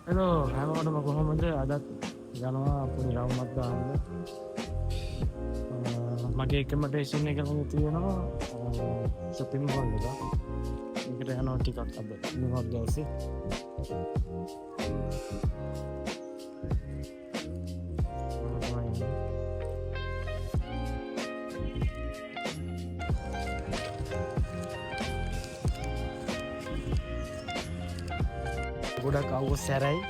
Hello හැමෝටම කොහොමද අදත් යනවා පුනි රවුමක් දාන්න මගේ එකම ටේෂන් එක ළඟ තියෙනවා shopping mall එක. ඒකට යනවා ටිකක් අද නිමක් ගාසේ. ගොඩක් අවුව සැරයි.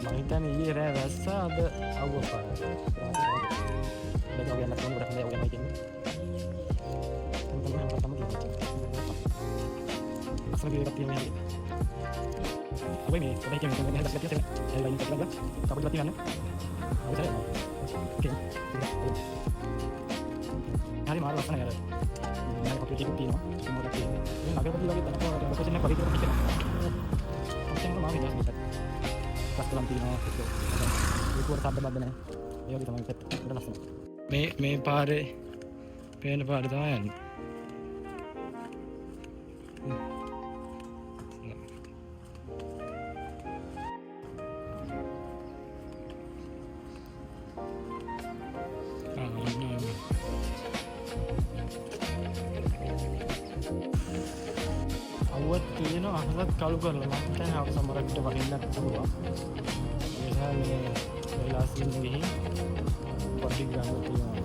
මම හිතන්නේ ඊයේ රෑ වැස්සා අද අවුව පාරයි. ඒක ඔයයන් නැත්නම් ගොඩක් හොඳයි ඔයයන් හිටින්නේ. අසල ගිරක් තියෙනවා යන්නේ. ඔබ මේ ඔබ කියන්නේ මොකක්ද හදලා තියෙන්නේ? එල්ලා ඉන්න කරලා කපුටලා තියන්න. ඔය ඕකේ. හරි මාර ලස්සනයි අර. මම කපුටි ටික තියෙනවා. මොකක්ද කියන්නේ? මේ නගරපති වගේ තනක ලොකේෂන් එක පරිදි කරලා තියෙනවා. මම මාව ඉඳලා කස්ටලම් තියෙනවා. ඒක උඩ සද්ද බද්ද නැහැ. ඒ වගේ තමයි සෙට් එක ලස්සනයි. මේ පාරේ පේන පාරේ තමයි යන්නේ. අවුවත් තියෙනවා අහලත් කළු කරලා මම හිතන්නේ අප සමරකට වහින්නත් පුළුවන්. ඒ නිසා මේ වෙලාසින් ගිහින් පොඩි ගන්න තියෙනවා.